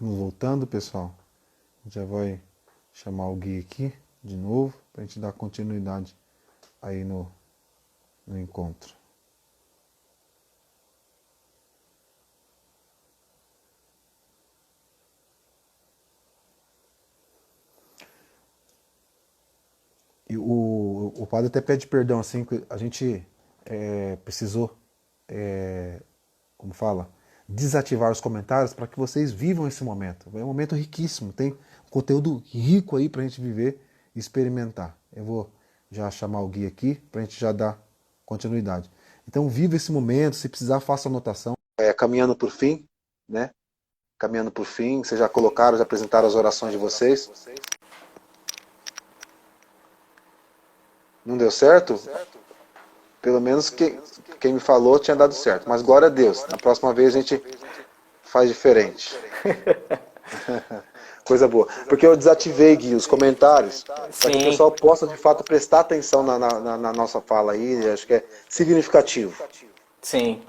Estamos voltando, pessoal. Já vai chamar o Gui aqui de novo para a gente dar continuidade aí no encontro. E o padre até pede perdão, assim, que a gente precisou, como fala, desativar os comentários para que vocês vivam esse momento. É um momento riquíssimo, tem um conteúdo rico aí para a gente viver e experimentar. Eu vou já chamar o Gui aqui para a gente já dar continuidade. Então viva esse momento, se precisar faça anotação. Caminhando por fim, né? Caminhando por fim, vocês já colocaram, já apresentaram as orações de vocês. Não deu certo? Pelo menos quem me falou tinha dado certo. Mas glória a Deus. Na próxima vez a gente faz diferente. Coisa boa. Porque eu desativei, Gui, os comentários para que o pessoal possa de fato prestar atenção na nossa fala aí. Acho que é significativo. Sim.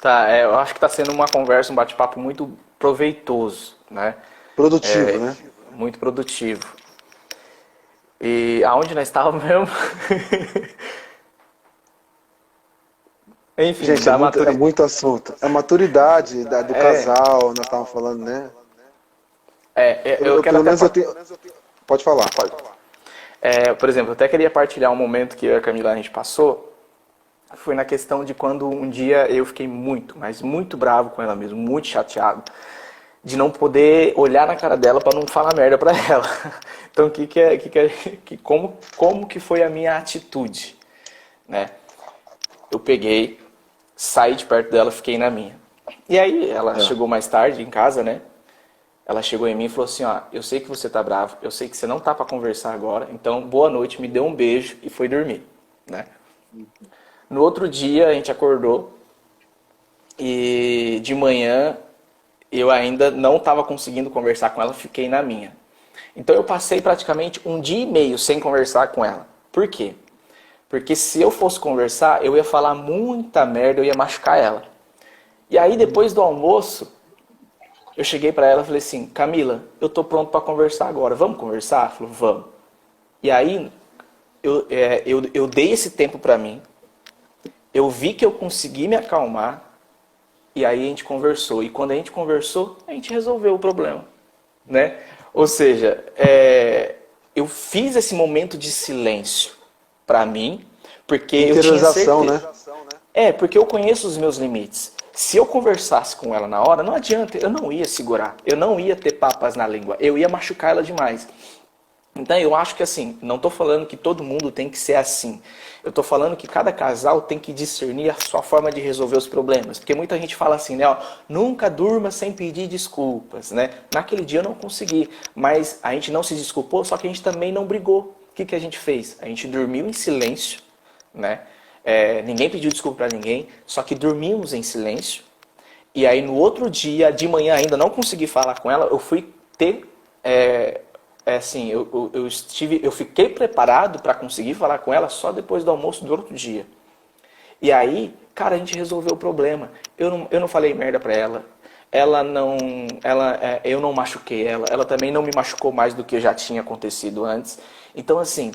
Tá, eu acho que está sendo uma conversa, um bate-papo muito proveitoso, né? Produtivo, né? Muito produtivo. E aonde nós estávamos mesmo? Enfim, Gente, é muito assunto. A maturidade do casal, nós estávamos falando, né? Eu quero pelo menos até... eu tenho... Pode falar. por exemplo, eu até queria partilhar um momento que eu e a Camila a gente passou. Foi na questão de quando um dia eu fiquei muito, mas muito bravo com ela mesmo, muito chateado, de não poder olhar na cara dela para não falar merda para ela. Então, como que foi a minha atitude, né? Eu peguei, saí de perto dela, fiquei na minha. E aí ela chegou mais tarde em casa, né? Ela chegou em mim e falou assim, ó, eu sei que você tá bravo, eu sei que você não tá para conversar agora, então boa noite, me deu um beijo e foi dormir, né? No outro dia a gente acordou e de manhã eu ainda não estava conseguindo conversar com ela, fiquei na minha. Então eu passei praticamente um dia e meio sem conversar com ela. Por quê? Porque se eu fosse conversar, eu ia falar muita merda, eu ia machucar ela. E aí depois do almoço, eu cheguei para ela e falei assim, Camila, eu tô pronto para conversar agora, vamos conversar? Ela falou, vamos. E aí eu dei esse tempo para mim, eu vi que eu consegui me acalmar, e aí a gente conversou. E quando a gente conversou, a gente resolveu o problema, né? Ou seja, eu fiz esse momento de silêncio para mim, porque eu tinha certeza. Né? Porque eu conheço os meus limites. Se eu conversasse com ela na hora, não adianta, eu não ia segurar, eu não ia ter papas na língua, eu ia machucar ela demais. Então eu acho que assim, não estou falando que todo mundo tem que ser assim. Eu estou falando que cada casal tem que discernir a sua forma de resolver os problemas. Porque muita gente fala assim, né? Ó, nunca durma sem pedir desculpas, né? Naquele dia eu não consegui, mas a gente não se desculpou, só que a gente também não brigou. O que a gente fez? A gente dormiu em silêncio, né? Ninguém pediu desculpa para ninguém, só que dormimos em silêncio. E aí no outro dia, de manhã ainda não consegui falar com ela, eu fui ter... assim, eu fiquei preparado para conseguir falar com ela só depois do almoço do outro dia. E aí, cara, a gente resolveu o problema. Eu não falei merda pra ela. Eu não machuquei ela. Ela também não me machucou mais do que já tinha acontecido antes. Então, assim,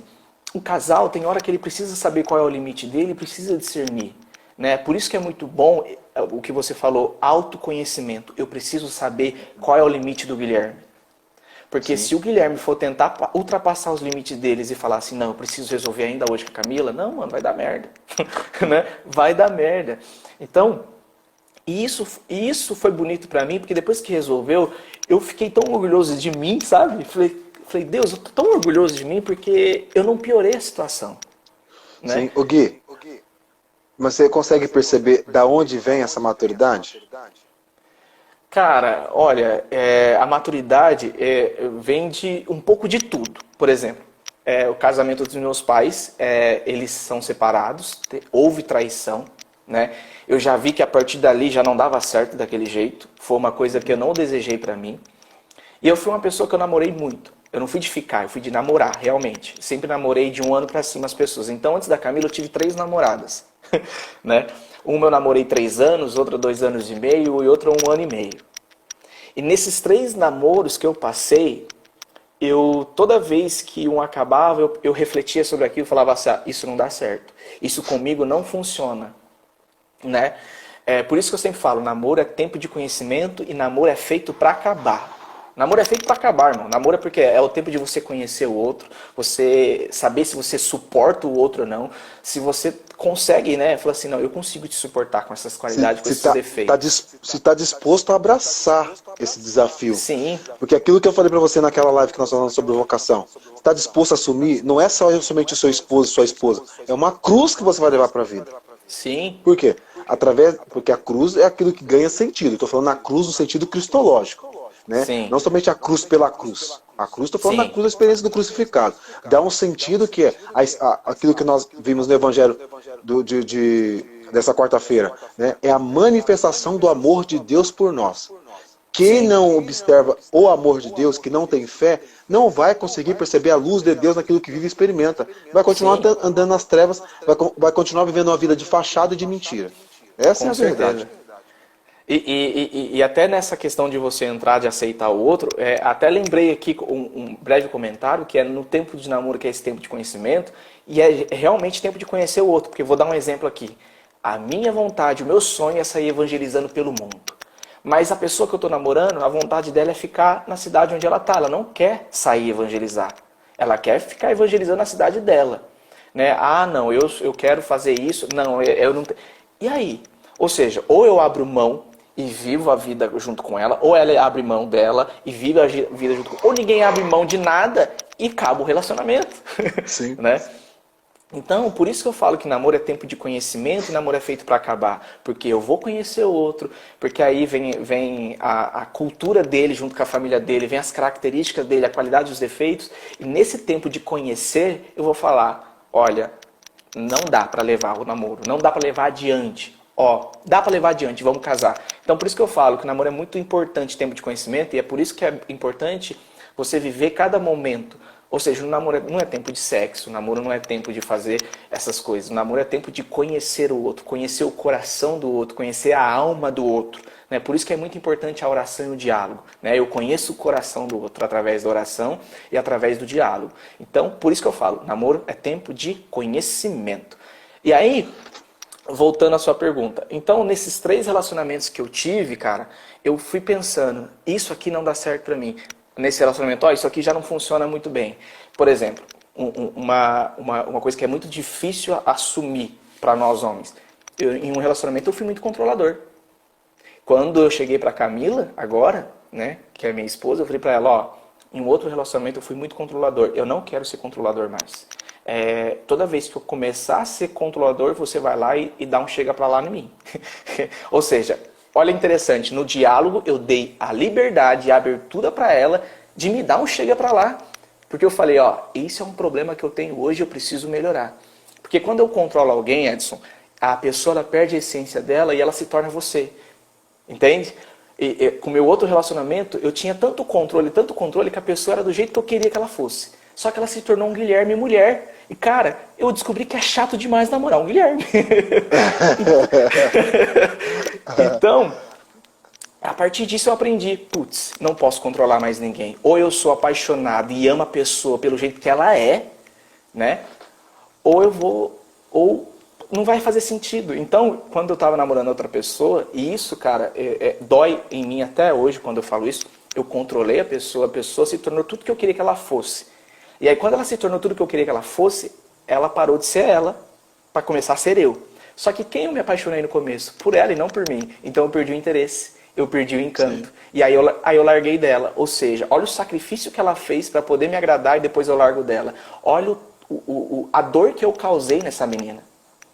o casal tem hora que ele precisa saber qual é o limite dele, precisa discernir. Né? Por isso que é muito bom o que você falou, autoconhecimento. Eu preciso saber qual é o limite do Guilherme. Porque se o Guilherme for tentar ultrapassar os limites deles e falar assim, não, eu preciso resolver ainda hoje com a Camila, não, mano, vai dar merda. Né? Vai dar merda. Então, isso foi bonito pra mim, porque depois que resolveu, eu fiquei tão orgulhoso de mim, sabe? Falei, Deus, eu tô tão orgulhoso de mim porque eu não piorei a situação. Né? Sim, o Gui, mas você consegue perceber da onde vem essa maturidade? Cara, olha, a maturidade vem de um pouco de tudo. Por exemplo, o casamento dos meus pais, eles são separados, houve traição, né? Eu já vi que a partir dali já não dava certo daquele jeito, foi uma coisa que eu não desejei pra mim. E eu fui uma pessoa que eu namorei muito. Eu não fui de ficar, eu fui de namorar, realmente. Sempre namorei de 1 ano pra cima as pessoas. Então, antes da Camila, eu tive 3 namoradas, né? Uma eu namorei 3 anos, outra 2 anos e meio e outra 1 ano e meio. E nesses 3 namoros que eu passei, toda vez que um acabava, eu refletia sobre aquilo e falava assim, isso não dá certo. Isso comigo não funciona, né? Por isso que eu sempre falo, namoro é tempo de conhecimento e namoro é feito para acabar. Namoro é feito para acabar, irmão. Namoro é porque é o tempo de você conhecer o outro, você saber se você suporta o outro ou não, se você consegue, né? Falar assim, não, eu consigo te suportar com essas qualidades, com esses defeitos. Se tá disposto a abraçar esse desafio. Sim. Porque aquilo que eu falei pra você naquela live que nós falamos sobre vocação, está disposto a assumir, não é só somente o seu esposo, sua esposa, é uma cruz que você vai levar para a vida. Sim. Por quê? Porque a cruz é aquilo que ganha sentido. Estou falando na cruz no sentido cristológico. Né? Sim. Não somente a cruz pela cruz. A cruz, estou falando Sim. da cruz, da experiência do crucificado. Dá um sentido que é aquilo que nós vimos no Evangelho dessa quarta-feira. Né? É a manifestação do amor de Deus por nós. Quem não observa o amor de Deus, que não tem fé, não vai conseguir perceber a luz de Deus naquilo que vive e experimenta. Vai continuar andando nas trevas, vai continuar vivendo uma vida de fachada e de mentira. Essa é a verdade. E até nessa questão de você entrar, de aceitar o outro, até lembrei aqui um breve comentário, que é no tempo de namoro, que é esse tempo de conhecimento, e é realmente tempo de conhecer o outro, porque eu vou dar um exemplo aqui. A minha vontade, o meu sonho é sair evangelizando pelo mundo. Mas a pessoa que eu estou namorando, a vontade dela é ficar na cidade onde ela está, ela não quer sair evangelizar. Ela quer ficar evangelizando na cidade dela. Né? Ah, não, eu quero fazer isso, não, eu não tenho. E aí? Ou seja, ou eu abro mão e vivo a vida junto com ela, ou ela abre mão dela e vive a vida junto com ela, ou ninguém abre mão de nada e acaba o relacionamento. Sim. Né? Então, por isso que eu falo que namoro é tempo de conhecimento e namoro é feito para acabar. Porque eu vou conhecer o outro, porque aí vem a cultura dele junto com a família dele, vem as características dele, a qualidade dos defeitos. E nesse tempo de conhecer, eu vou falar, olha, não dá para levar o namoro, não dá para levar adiante. Ó, dá para levar adiante, vamos casar. Então, por isso que eu falo que o namoro é muito importante, tempo de conhecimento, e é por isso que é importante você viver cada momento. Ou seja, o namoro não é tempo de sexo, o namoro não é tempo de fazer essas coisas. O namoro é tempo de conhecer o outro, conhecer o coração do outro, conhecer a alma do outro. Né? Por isso que é muito importante a oração e o diálogo. Né? Eu conheço o coração do outro através da oração e através do diálogo. Então, por isso que eu falo, namoro é tempo de conhecimento. E aí, voltando à sua pergunta. Então, nesses 3 relacionamentos que eu tive, cara, eu fui pensando, isso aqui não dá certo pra mim. Nesse relacionamento, isso aqui já não funciona muito bem. Por exemplo, uma coisa que é muito difícil assumir para nós homens. Em um relacionamento eu fui muito controlador. Quando eu cheguei para Camila, agora, né, que é minha esposa, eu falei para ela, em um outro relacionamento eu fui muito controlador. Eu não quero ser controlador mais. Toda vez que eu começar a ser controlador, você vai lá e dá um chega para lá em mim. Ou seja, olha interessante, no diálogo eu dei a liberdade e a abertura para ela de me dar um chega para lá. Porque eu falei, isso é um problema que eu tenho hoje, eu preciso melhorar. Porque quando eu controlo alguém, Edson, a pessoa ela perde a essência dela e ela se torna você. Entende? E com o meu outro relacionamento, eu tinha tanto controle que a pessoa era do jeito que eu queria que ela fosse. Só que ela se tornou um Guilherme mulher. E, cara, eu descobri que é chato demais namorar um Guilherme. Então, a partir disso eu aprendi, putz, não posso controlar mais ninguém. Ou eu sou apaixonado e amo a pessoa pelo jeito que ela é, né? Ou não vai fazer sentido. Então, quando eu estava namorando outra pessoa, e isso, cara, dói em mim até hoje quando eu falo isso, eu controlei a pessoa se tornou tudo que eu queria que ela fosse. E aí, quando ela se tornou tudo que eu queria que ela fosse, ela parou de ser ela para começar a ser eu. Só que quem eu me apaixonei no começo? Por ela e não por mim. Então eu perdi o interesse, eu perdi o encanto. Sim. E aí eu larguei dela. Ou seja, olha o sacrifício que ela fez para poder me agradar e depois eu largo dela. Olha a dor que eu causei nessa menina.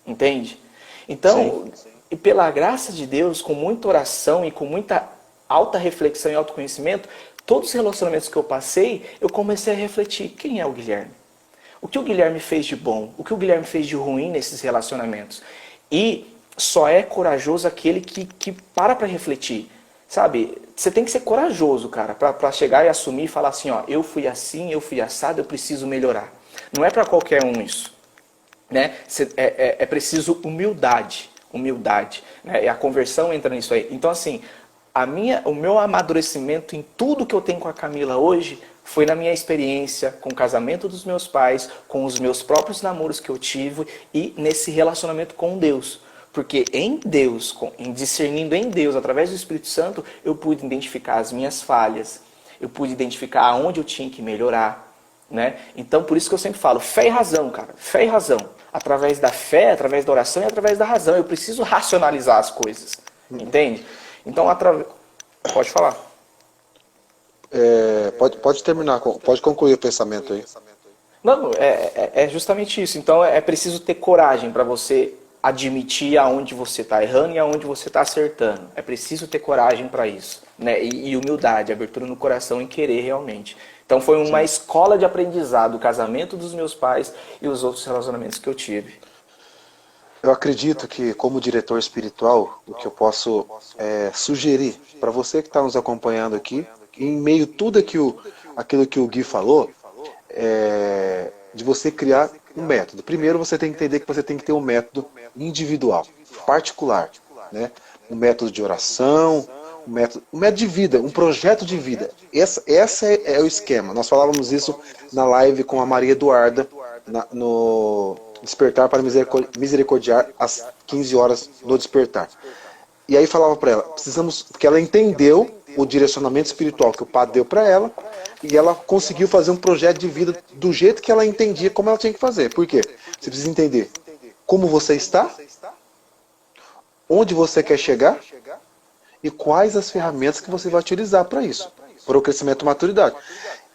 Entende? Então, e pela graça de Deus, com muita oração e com muita alta reflexão e autoconhecimento, todos os relacionamentos que eu passei, eu comecei a refletir, quem é o Guilherme? O que o Guilherme fez de bom? O que o Guilherme fez de ruim nesses relacionamentos? E só é corajoso aquele que para refletir. Sabe, você tem que ser corajoso, cara, para chegar e assumir e falar assim, eu fui assim, eu fui assado, eu preciso melhorar. Não é para qualquer um isso. Né? É preciso humildade. Né? E a conversão entra nisso aí. Então, assim, O meu amadurecimento em tudo que eu tenho com a Camila hoje foi na minha experiência com o casamento dos meus pais, com os meus próprios namoros que eu tive e nesse relacionamento com Deus. Porque em Deus, em discernindo em Deus, através do Espírito Santo, eu pude identificar as minhas falhas, eu pude identificar aonde eu tinha que melhorar, né? Então, por isso que eu sempre falo, fé e razão, cara, fé e razão. Através da fé, através da oração e através da razão. Eu preciso racionalizar as coisas, entende? Então, pode falar. Pode terminar, pode concluir o pensamento aí. Não, é justamente isso. Então, é preciso ter coragem para você admitir aonde você está errando e aonde você está acertando. É preciso ter coragem para isso, né? E humildade, abertura no coração em querer realmente. Então foi uma escola de aprendizado, o casamento dos meus pais e os outros relacionamentos que eu tive. Eu acredito que, como diretor espiritual, o que eu posso sugerir para você que está nos acompanhando aqui, em meio a tudo aquilo que o Gui falou, de você criar um método. Primeiro você tem que entender que você tem que ter um método individual, particular, né? Um método de oração, um método de vida, um projeto de vida. Essa é o esquema. Nós falávamos isso na live com a Maria Eduarda, no Despertar para Misericordiar, às 15 horas no Despertar. E aí falava para ela, porque ela entendeu o direcionamento espiritual que o padre deu para ela, e ela conseguiu fazer um projeto de vida do jeito que ela entendia como ela tinha que fazer. Por quê? Você precisa entender como você está, onde você quer chegar e quais as ferramentas que você vai utilizar para isso, para o crescimento e maturidade.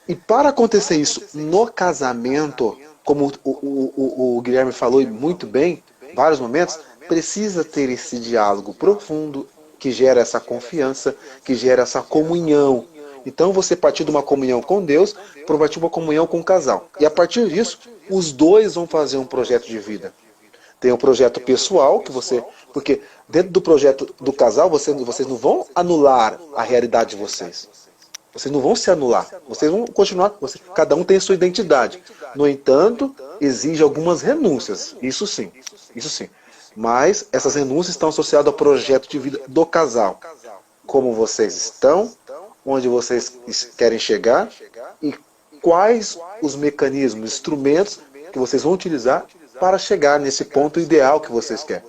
E para acontecer isso no casamento, como o Guilherme falou muito bem, em vários momentos, precisa ter esse diálogo profundo que gera essa confiança, que gera essa comunhão. Então você partir de uma comunhão com Deus para partir de uma comunhão com o casal. E a partir disso, os dois vão fazer um projeto de vida. Tem um projeto pessoal, porque dentro do projeto do casal, vocês não vão anular a realidade de vocês. Vocês não vão se anular. Vocês vão continuar. Cada um tem a sua identidade. No entanto, exige algumas renúncias. Isso sim. Isso sim. Mas essas renúncias estão associadas ao projeto de vida do casal. Como vocês estão, onde vocês querem chegar e quais os mecanismos, instrumentos que vocês vão utilizar para chegar nesse ponto ideal que vocês querem.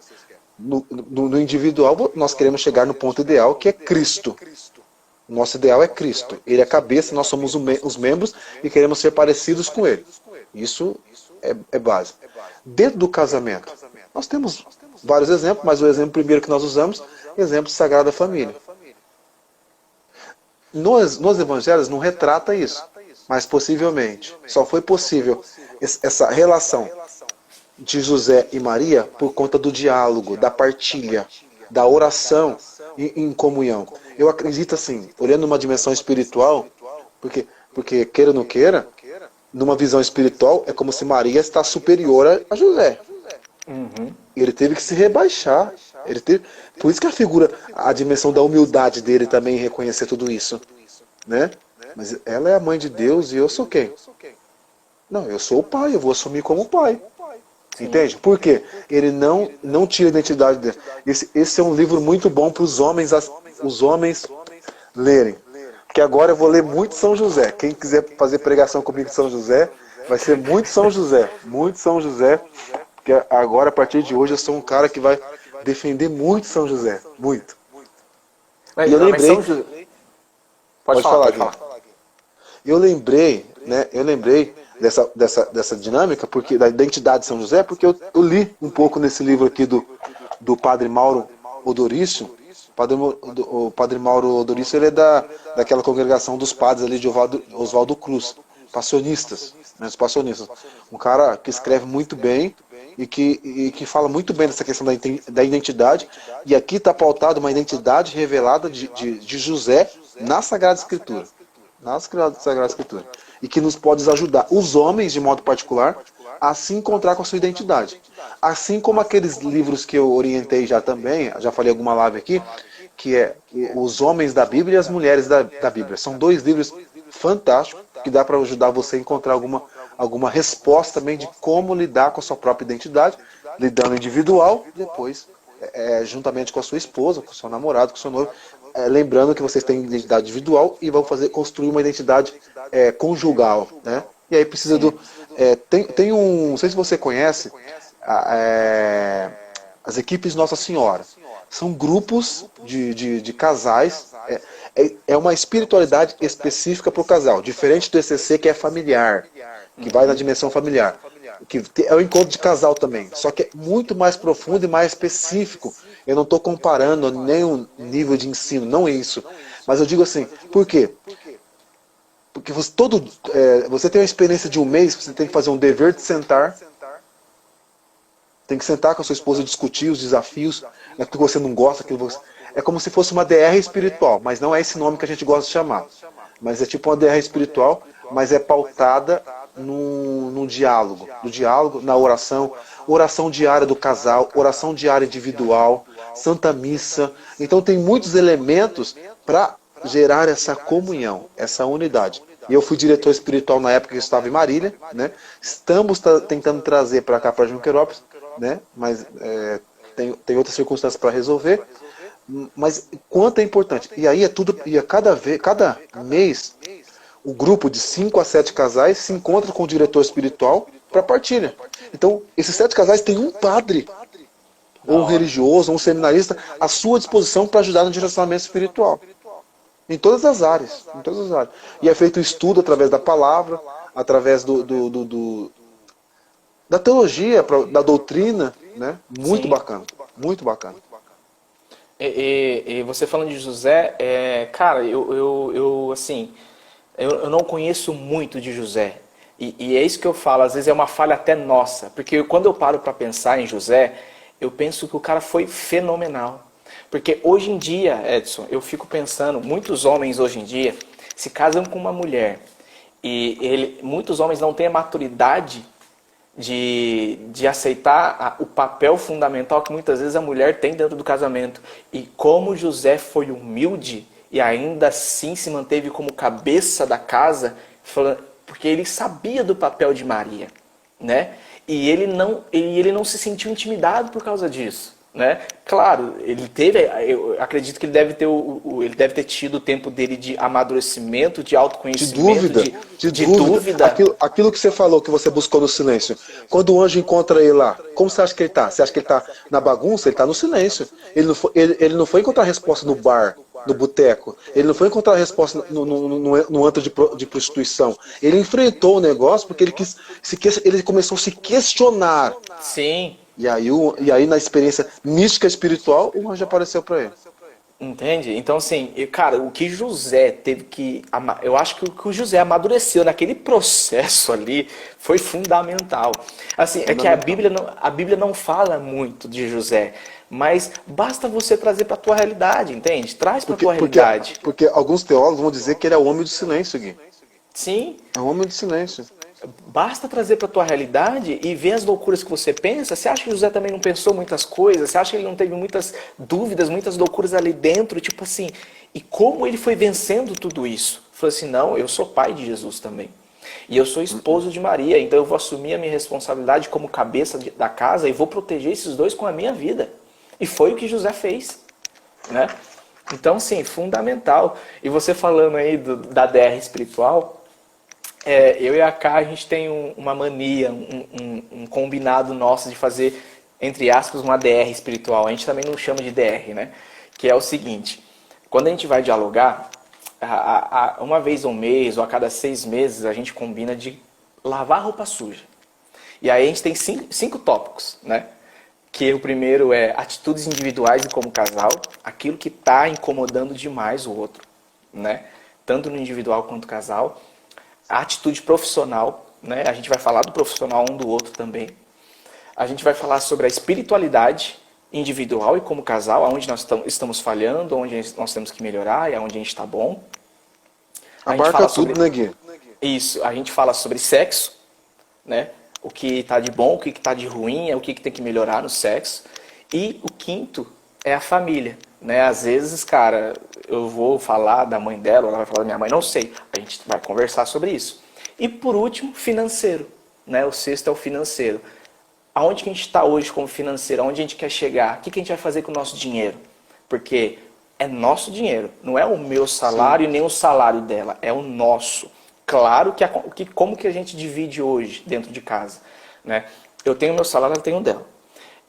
No individual, nós queremos chegar no ponto ideal, que é Cristo. Nosso ideal é Cristo. Ele é a cabeça, nós somos os membros e queremos ser parecidos com Ele. Isso é base. Dentro do casamento, nós temos vários exemplos, mas o exemplo primeiro que nós usamos é o exemplo de Sagrada Família. Nos evangelhos não retrata isso, mas possivelmente só foi possível essa relação de José e Maria por conta do diálogo, da partilha, da oração em comunhão. Eu acredito assim, olhando numa dimensão espiritual, porque queira ou não queira, numa visão espiritual, é como se Maria está superior a José. Uhum. Ele teve que se rebaixar. Por isso que a dimensão da humildade dele também em reconhecer tudo isso. Né? Mas ela é a mãe de Deus e eu sou quem? Não, eu sou o pai, eu vou assumir como pai. Sim. Entende? Por quê? Ele não tira a identidade dele. Esse é um livro muito bom para os homens lerem. Porque agora eu vou ler muito São José. Quem quiser fazer pregação comigo de São José, vai ser muito São José. Muito São José. Porque agora, a partir de hoje, eu sou um cara que vai defender muito São José. Muito. Mas, e eu lembrei... São José... Pode falar. Eu lembrei dessa dinâmica, porque da identidade de São José, porque eu li um pouco nesse livro aqui do Padre Mauro Odorício. O Padre Mauro Odorício, ele é daquela congregação dos padres ali de Oswaldo Cruz, passionistas, né, os passionistas. Um cara que escreve muito bem e que fala muito bem dessa questão da identidade. E aqui está pautado uma identidade revelada de José na Sagrada Escritura. Na Sagrada Escritura. E que nos pode ajudar, os homens de modo particular, a se encontrar com a sua identidade. Assim como aqueles livros que eu orientei já também, já falei alguma live aqui, que é Os Homens da Bíblia e as Mulheres da Bíblia. São dois livros fantásticos que dá para ajudar você a encontrar alguma resposta também de como lidar com a sua própria identidade, lidando individual, depois juntamente com a sua esposa, com o seu namorado, com o seu noivo, lembrando que vocês têm identidade individual e vão construir uma identidade conjugal, né? E aí precisa Sim. tem um, não sei se você conhece, as equipes Nossa Senhora. São grupos de casais, é uma espiritualidade específica para o casal, diferente do ECC, que é familiar, que vai na dimensão familiar, que é o encontro de casal também, só que é muito mais profundo e mais específico. Eu não estou comparando nenhum nível de ensino, não é isso, mas eu digo assim, por quê? Porque você tem uma experiência de um mês, você tem que fazer um dever de sentar, tem que sentar com a sua esposa e discutir os desafios, aquilo que você não gosta, é como se fosse uma DR espiritual, mas não é esse nome que a gente gosta de chamar. Mas é tipo uma DR espiritual, mas é pautada num diálogo. No diálogo, na oração diária do casal, oração diária individual, Santa Missa. Então tem muitos elementos para gerar essa comunhão, essa unidade. E eu fui diretor espiritual na época que eu estava em Marília, né? Estamos tentando trazer para cá, para Junquerópolis, né? Mas tem outras circunstâncias para resolver. Mas quanto é importante. E aí cada mês, o grupo de 5 a 7 casais se encontra com o diretor espiritual para partilha. Então, esses 7 casais têm um padre, ou um religioso, ou um seminarista, à sua disposição para ajudar no direcionamento espiritual. Em todas as áreas. Em todas as áreas. E é feito estudo através da palavra, através da teologia, da doutrina, né? Muito Sim. bacana. Muito bacana. E você falando de José, cara, assim, eu não conheço muito de José. E é isso que eu falo, às vezes é uma falha até nossa. Porque quando eu paro para pensar em José, eu penso que o cara foi fenomenal. Porque hoje em dia, Edson, eu fico pensando, muitos homens hoje em dia se casam com uma mulher. E muitos homens não têm a maturidade de aceitar o papel fundamental que muitas vezes a mulher tem dentro do casamento. E como José foi humilde e ainda assim se manteve como cabeça da casa, porque ele sabia do papel de Maria, né? E ele não se sentiu intimidado por causa disso, né? Claro, eu acredito que ele deve ter ele deve ter tido o tempo dele de amadurecimento, de autoconhecimento, De de dúvida. dúvida. Aquilo que você falou, que você buscou no silêncio. Quando o anjo encontra ele lá, como você acha que ele está? Você acha que ele está na bagunça? Ele está no silêncio. Ele não foi encontrar a resposta no bar, no boteco. Ele não foi encontrar a resposta no antro de prostituição. Ele enfrentou o negócio porque ele começou a se questionar. Sim. E aí na experiência mística espiritual, o anjo apareceu para ele. Entende? Então, assim, cara, o que José teve que. Eu acho que o que o José amadureceu naquele processo ali foi fundamental. Assim, é que a Bíblia não fala muito de José, mas basta você trazer para a tua realidade, entende? Traz para a tua realidade. Porque alguns teólogos vão dizer que ele é o homem do silêncio, Gui. Sim. É o homem do silêncio. Basta trazer para a tua realidade e ver as loucuras que você pensa. Você acha que José também não pensou muitas coisas? Você acha que ele não teve muitas dúvidas, muitas loucuras ali dentro? Tipo assim, e como ele foi vencendo tudo isso? Falou assim, não, eu sou pai de Jesus também. E eu sou esposo de Maria, então eu vou assumir a minha responsabilidade como cabeça da casa e vou proteger esses dois com a minha vida. E foi o que José fez, né? Então, sim, fundamental. E você falando aí da DR espiritual... eu e a Ká, a gente tem uma mania, um combinado nosso de fazer, entre aspas, uma DR espiritual. A gente também não chama de DR, né? Que é o seguinte, quando a gente vai dialogar, uma vez ao mês ou a cada 6 meses, a gente combina de lavar roupa suja. E aí a gente tem 5 tópicos, né? Que o primeiro é atitudes individuais e como casal, aquilo que está incomodando demais o outro, né? Tanto no individual quanto no casal. A atitude profissional, né? A gente vai falar do profissional um do outro também. A gente vai falar sobre a espiritualidade individual e como casal, aonde nós estamos falhando, onde nós temos que melhorar e aonde a gente está bom. Abarca tudo, né, Gui? Isso, a gente fala sobre sexo, né? O que está de bom, o que está de ruim, o que tem que melhorar no sexo. E o quinto é a família, né? Às vezes, cara, eu vou falar da mãe dela, ela vai falar da minha mãe, não sei. A gente vai conversar sobre isso. E por último, financeiro, né? O sexto é o financeiro. Aonde que a gente está hoje como financeiro? Aonde a gente quer chegar? O que a gente vai fazer com o nosso dinheiro? Porque é nosso dinheiro. Não é o meu salário nem o salário dela. É o nosso. Claro como que a gente divide hoje dentro de casa, né? Eu tenho meu salário, ela tem o dela.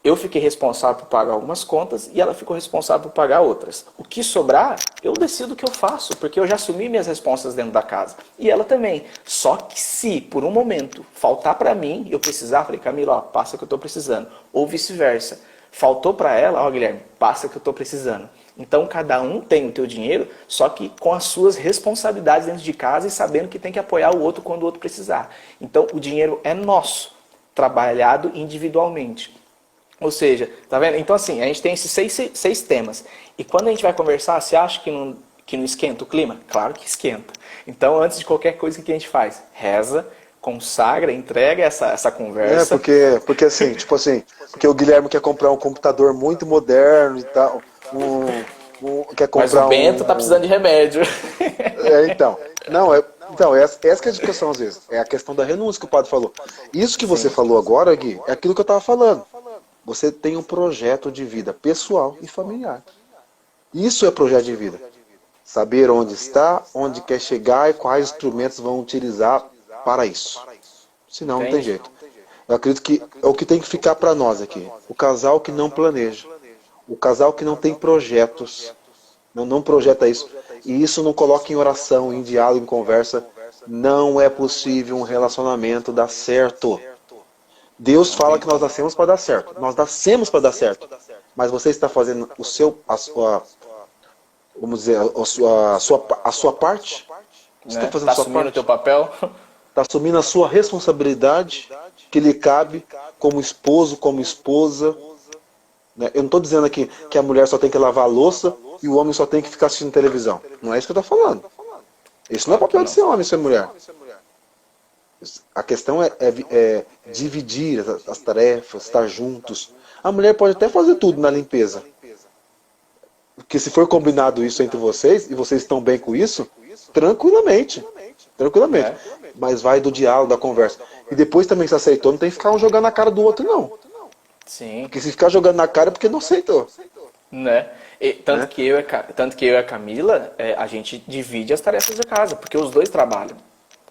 Eu fiquei responsável por pagar algumas contas e ela ficou responsável por pagar outras. O que sobrar, eu decido o que eu faço, porque eu já assumi minhas responsas dentro da casa. E ela também. Só que se, por um momento, faltar para mim, eu precisar, falei, Camila, ó, passa que eu estou precisando. Ou vice-versa. Faltou para ela, ó, Guilherme, passa que eu estou precisando. Então, cada um tem o teu dinheiro, só que com as suas responsabilidades dentro de casa e sabendo que tem que apoiar o outro quando o outro precisar. Então, o dinheiro é nosso, trabalhado individualmente. Ou seja, tá vendo? Então assim, a gente tem esses seis temas. E quando a gente vai conversar, você acha que não esquenta o clima? Claro que esquenta. Então antes de qualquer coisa, o que a gente faz? Reza, consagra, entrega essa conversa. Porque assim, tipo assim, porque o Guilherme quer comprar um computador muito moderno e tal, quer Mas comprar o Bento tá precisando de remédio. Então, não, então, essa que é a discussão às vezes. É a questão da renúncia que o padre falou. Isso que você falou agora, Gui, é aquilo que eu estava falando. Você tem um projeto de vida pessoal e familiar. Isso é projeto de vida. Saber onde está, onde quer chegar e quais instrumentos vão utilizar para isso. Senão não tem jeito. Eu acredito que é o que tem que ficar para nós aqui. O casal que não planeja. O casal que não tem projetos. Não projeta isso. E isso não coloca em oração, em diálogo, em conversa. Não é possível um relacionamento dar certo. Deus fala que nós nascemos para dar certo. Nós nascemos para dar certo. Mas você está fazendo vamos dizer, a sua parte? Você está fazendo Tá a sua assumindo o parte? teu papel? Está assumindo a sua responsabilidade que lhe cabe como esposo, como esposa. Né? Eu não estou dizendo aqui que a mulher só tem que lavar a louça e o homem só tem que ficar assistindo televisão. Não é isso que eu estou falando. Isso não é papel de ser homem, ser mulher. A questão é dividir as tarefas, estar juntos. A mulher pode até fazer tudo na limpeza. Porque se for combinado isso entre vocês, e vocês estão bem com isso, tranquilamente. Tranquilamente. Mas vai do diálogo, da conversa. E depois também se aceitou, não tem que ficar um jogando na cara do outro, não. Sim. Porque se ficar jogando na cara é porque não aceitou. Né? Tanto que eu e a Camila, a gente divide as tarefas da casa, porque os dois trabalham.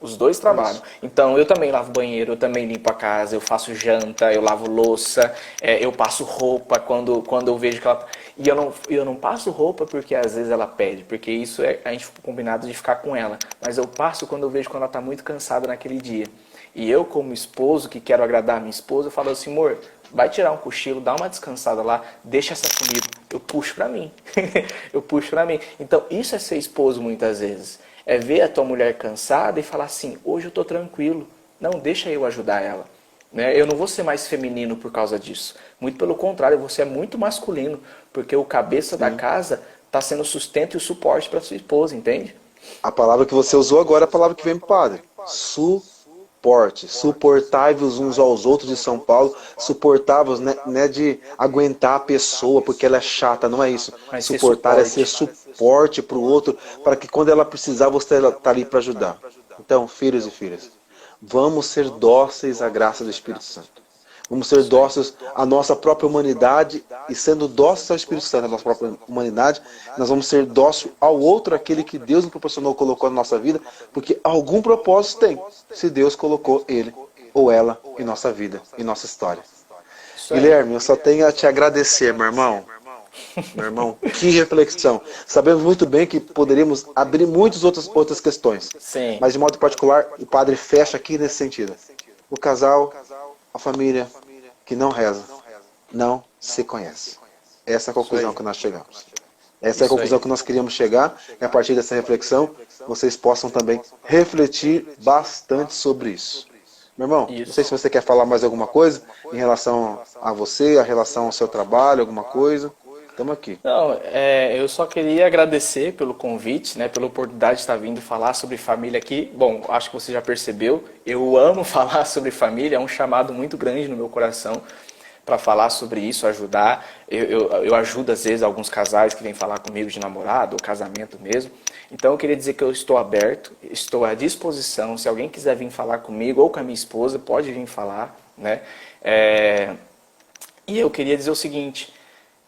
Os dois trabalham. Então eu também lavo banheiro, eu também limpo a casa, eu faço janta, eu lavo louça, eu passo roupa quando eu vejo que ela. E eu não passo roupa porque às vezes ela pede, porque isso a gente ficou combinado de ficar com ela. Mas eu passo quando eu vejo que ela está muito cansada naquele dia. E eu, como esposo, que quero agradar a minha esposa, eu falo assim, amor, vai tirar um cochilo, dá uma descansada lá, deixa essa comigo. Eu puxo pra mim. Eu puxo pra mim. Então isso é ser esposo muitas vezes. É ver a tua mulher cansada e falar assim, hoje eu tô tranquilo. Não, deixa eu ajudar ela. Né? Eu não vou ser mais feminino por causa disso. Muito pelo contrário, você é muito masculino. Porque o cabeça da casa está sendo o sustento e o suporte para sua esposa, entende? A palavra que você usou agora é a palavra que vem para o padre. Suporte. Suportai-vos uns aos outros de São Paulo. Suportar-vos, né, de aguentar a pessoa porque ela é chata, não é isso. Mas Suportar é ser suporte para o outro, para que quando ela precisar você está ali para ajudar. Então, filhos e filhas, vamos ser dóceis à graça do Espírito Santo. Vamos ser dóceis à nossa própria humanidade, e sendo dóceis ao Espírito Santo, à nossa própria humanidade, nós vamos ser dóceis ao outro, aquele que Deus nos proporcionou, colocou na nossa vida, porque algum propósito tem, se Deus colocou ele ou ela em nossa vida, em nossa história. Guilherme, eu só tenho a te agradecer, meu irmão. Meu irmão, que reflexão. Sabemos muito bem que poderíamos abrir muitas outras questões. Sim. Mas de modo particular, o padre fecha aqui nesse sentido. O casal, a família que não reza, não se conhece. Essa é a conclusão que nós chegamos. Essa é a conclusão que nós queríamos chegar, e a partir dessa reflexão, vocês possam também refletir bastante sobre isso. Meu irmão, não sei se você quer falar mais alguma coisa em relação a você, a relação ao seu trabalho, alguma coisa. Estamos aqui. Não, eu só queria agradecer pelo convite, né, pela oportunidade de estar vindo falar sobre família aqui. Bom, acho que você já percebeu, eu amo falar sobre família, é um chamado muito grande no meu coração para falar sobre isso, ajudar. Eu ajudo, às vezes, alguns casais que vêm falar comigo de namorado ou casamento mesmo. Então, eu queria dizer que eu estou aberto, estou à disposição. Se alguém quiser vir falar comigo ou com a minha esposa, pode vir falar, né? E eu queria dizer o seguinte,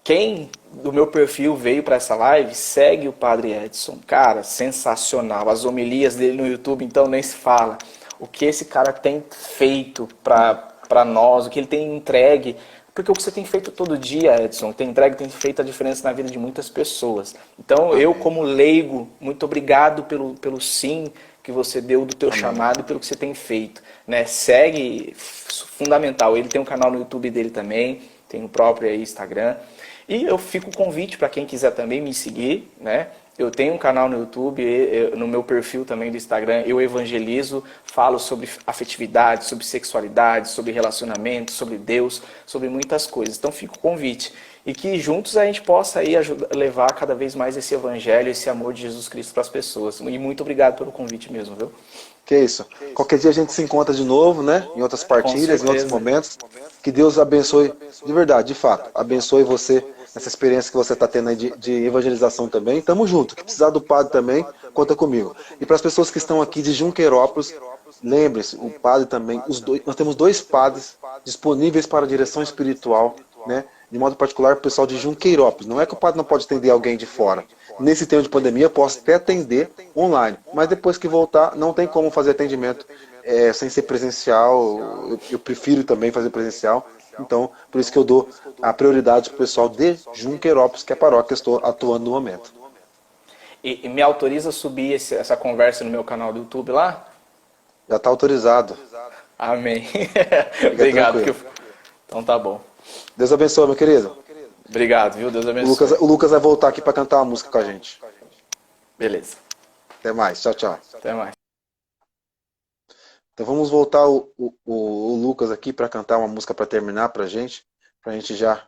Quem do meu perfil veio para essa live, segue o Padre Edson. Cara, sensacional. As homilias dele no YouTube, então, nem se fala. O que esse cara tem feito para nós, o que ele tem entregue. Porque o que você tem feito todo dia, Edson, tem entregue, tem feito a diferença na vida de muitas pessoas. Então, eu, Amém. como leigo, muito obrigado pelo sim que você deu do teu Amém. chamado e pelo que você tem feito. Né? Segue, fundamental. Ele tem um canal no YouTube dele também, tem o próprio aí, Instagram. E eu fico o convite para quem quiser também me seguir, né? Eu tenho um canal no YouTube, no meu perfil também do Instagram, eu evangelizo, falo sobre afetividade, sobre sexualidade, sobre relacionamento, sobre Deus, sobre muitas coisas. Então fica o convite. E que juntos a gente possa aí levar cada vez mais esse evangelho, esse amor de Jesus Cristo para as pessoas. E muito obrigado pelo convite mesmo, viu? Que isso. Qualquer dia a gente se encontra de novo, né? Em outras partilhas, em outros momentos. Que Deus abençoe, de verdade, de fato, abençoe você nessa experiência que você está tendo aí de evangelização também. Tamo junto. Que precisar do padre também, conta comigo. E para as pessoas que estão aqui de Junqueirópolis, lembre-se, o padre também, nós temos 2 padres disponíveis para a direção espiritual, né? De modo particular, o pessoal de Junqueirópolis. Não é que o padre não pode atender alguém de fora. Nesse tempo de pandemia, eu posso até atender online. Mas depois que voltar, não tem como fazer atendimento sem ser presencial. Eu prefiro também fazer presencial. Então, por isso que eu dou a prioridade para o pessoal de Junqueirópolis, que é a paróquia que eu estou atuando no momento. E me autoriza a subir essa conversa no meu canal do YouTube lá? Já está autorizado. Amém. Fica Obrigado. tranquilo. Então tá bom. Deus abençoe, meu querido. Obrigado, viu? Deus abençoe. O Lucas vai voltar aqui para cantar uma música com a gente. Beleza. Até mais. Tchau, tchau. Até mais. Então vamos voltar o Lucas aqui para cantar uma música para terminar para a gente já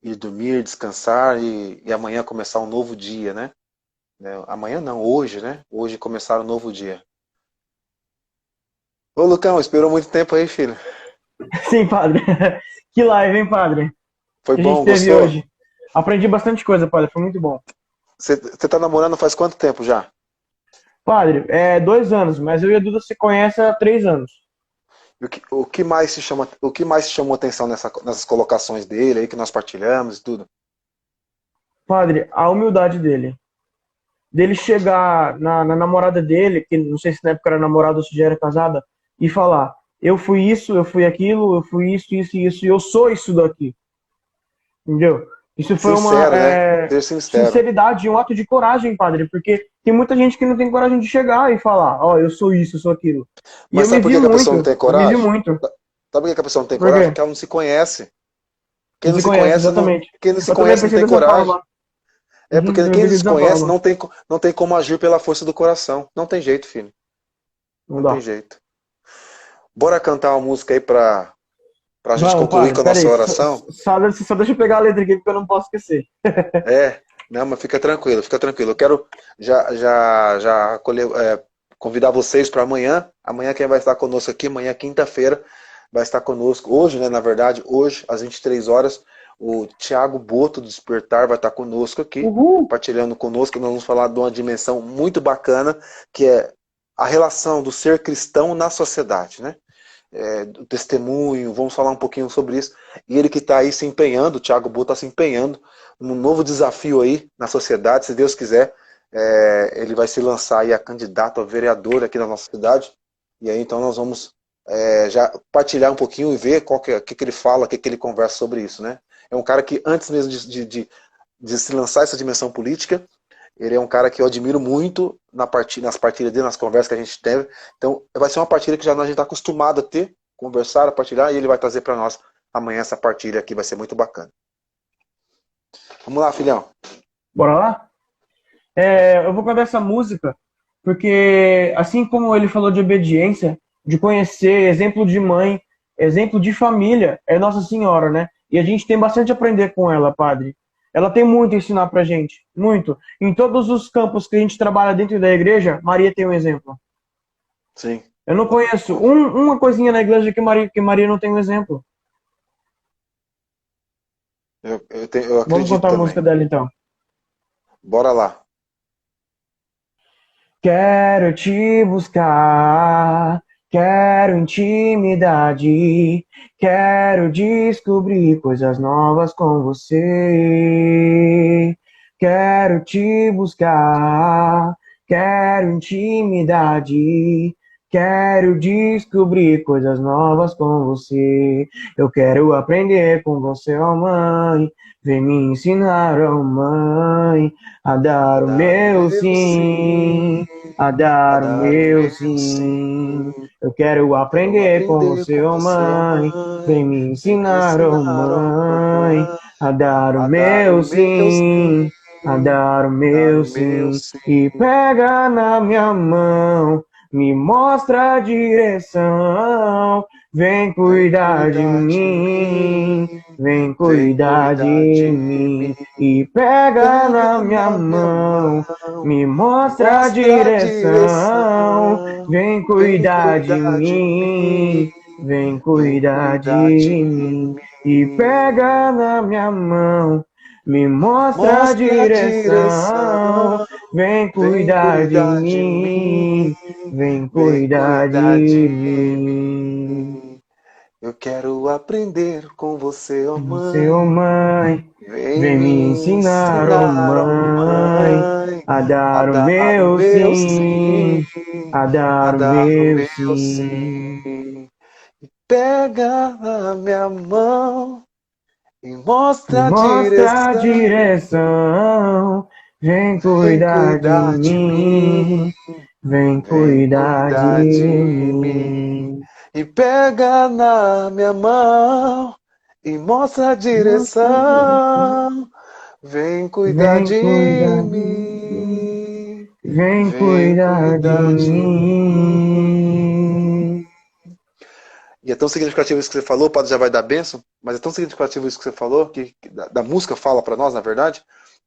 ir dormir, descansar e amanhã começar um novo dia, né? Amanhã não, hoje, né? Hoje começar um novo dia. Ô Lucão, esperou muito tempo aí, filho? Sim, padre. Que live, hein, padre? Foi Que a bom, gente teve gostou? hoje. Aprendi bastante coisa, padre. Foi muito bom. Você tá namorando faz quanto tempo já? Padre, 2 anos, mas eu e a Duda se conhece há 3 anos. O que mais te chamou atenção nessas colocações dele aí que nós partilhamos e tudo? Padre, a humildade dele. Dele chegar na namorada dele, que não sei se na época era namorada ou se já era casada, e falar: eu fui isso, eu fui aquilo, eu fui isso, isso e isso, e eu sou isso daqui. Entendeu? Isso foi Sincero, né? Ser sincero. sinceridade e um ato de coragem, padre, porque tem muita gente que não tem coragem de chegar e falar: ó, eu sou isso, eu sou aquilo. E Mas eu me sabe por vi que a pessoa não muito, tem eu me vi coragem? muito. Sabe por que a pessoa não tem Por coragem? quê? Porque ela não se conhece. Quem Não não se se conhece, conhece, exatamente. quem não se Eu também conhece não pensei tem dessa coragem. forma. É porque Também quem não pensei se dessa conhece forma. não tem como agir pela força do coração. Não tem jeito, filho. Não Não tem dá. jeito. Bora cantar uma música aí pra gente Vamos, concluir padre, com a nossa peraí. oração? Só deixa eu pegar a letra aqui porque eu não posso esquecer. Não, mas fica tranquilo, fica tranquilo. Eu quero já convidar vocês para amanhã. Amanhã quem vai estar conosco aqui, amanhã quinta-feira, vai estar conosco. Hoje, né, na verdade, hoje, às 23 horas, o Thiago Boto do Despertar vai estar conosco aqui, Uhul! compartilhando conosco. Nós vamos falar de uma dimensão muito bacana, que é a relação do ser cristão na sociedade, né? Do testemunho, vamos falar um pouquinho sobre isso. E ele que está aí se empenhando, o Thiago Boto está se empenhando num novo desafio aí na sociedade, se Deus quiser, ele vai se lançar aí a candidato a vereador aqui na nossa cidade. E aí então nós vamos já partilhar um pouquinho e ver o que ele fala, o que ele conversa sobre isso, né? É um cara que antes mesmo de se lançar essa dimensão política, ele é um cara que eu admiro muito nas partilhas dele, nas conversas que a gente teve. Então, vai ser uma partilha que já a gente está acostumado a ter, conversar, a partilhar, e ele vai trazer para nós amanhã essa partilha aqui, vai ser muito bacana. Vamos lá, filhão. Bora lá? Eu vou cantar essa música porque, assim como ele falou de obediência, de conhecer, exemplo de mãe, exemplo de família, é Nossa Senhora, né? E a gente tem bastante a aprender com ela, padre. Ela tem muito a ensinar pra gente, muito. Em todos os campos que a gente trabalha dentro da igreja, Maria tem um exemplo. Sim. Eu não conheço uma coisinha na igreja que Maria não tem um exemplo. Eu acredito Vamos cantar a também. música dela, então. Bora lá. Quero te buscar, Quero intimidade, quero descobrir coisas novas com você. Quero te buscar, quero intimidade, quero descobrir coisas novas com você. Eu quero aprender com você, ó mãe. Vem me ensinar, ó mãe, a dar o meu sim, a dar o meu sim. Eu quero aprender com você, ó mãe. Vem me ensinar, ó mãe, a dar o meu sim, a dar o meu sim. E pega na minha mão, me mostra a direção. Vem cuidar de mim, vem cuidar de mim. E pega na minha mão, me mostra a direção. Vem cuidar de mim, vem cuidar de mim. E pega na minha mão, me mostra a direção. Vem cuidar de mim, vem cuidar de mim. Eu quero aprender com você, ó mãe. Seu mãe, vem me ensinar, ó mãe, a dar o meu sim, a dar o meu sim. Pega a minha mão e mostra Mostra a direção, vem cuidar de mim, vem cuidar de mim. E pega na minha mão e mostra a direção. Vem cuidar de mim. Vem cuidar de mim. E é tão significativo isso que você falou, o padre já vai dar bênção, mas é tão significativo isso que você falou, que da música fala para nós, na verdade,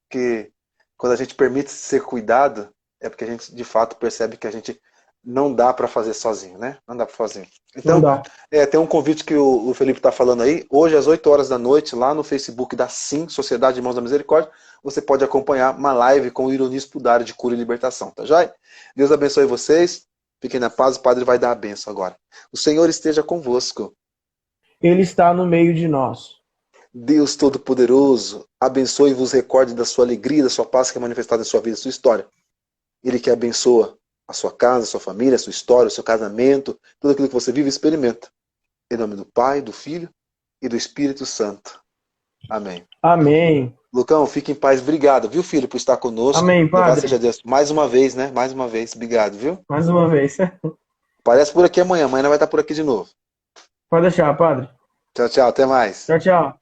que quando a gente permite ser cuidado, é porque a gente de fato percebe que a gente não dá para fazer sozinho, né? Não dá para fazer. Então, tem um convite que o Felipe está falando aí. Hoje, às 8 horas da noite, lá no Facebook da SIM, Sociedade Irmãos da Misericórdia, você pode acompanhar uma live com o Ironia Spudário de Cura e Libertação, tá joia? Deus abençoe vocês. Fiquem na paz, o Padre vai dar a bênção agora. O Senhor esteja convosco. Ele está no meio de nós. Deus Todo-Poderoso, abençoe e vos recorde da sua alegria, da sua paz que é manifestada em sua vida, sua história. Ele que abençoa a sua casa, a sua família, a sua história, o seu casamento, tudo aquilo que você vive e experimenta. Em nome do Pai, do Filho e do Espírito Santo. Amém. Amém. Lucão, fique em paz. Obrigado, viu, filho, por estar conosco. Amém, Padre. Louvado seja Deus. Mais uma vez, né? Mais uma vez. Obrigado, viu? Mais uma vez. Aparece por aqui amanhã. Amanhã vai estar por aqui de novo. Pode deixar, Padre. Tchau, tchau. Até mais. Tchau, tchau.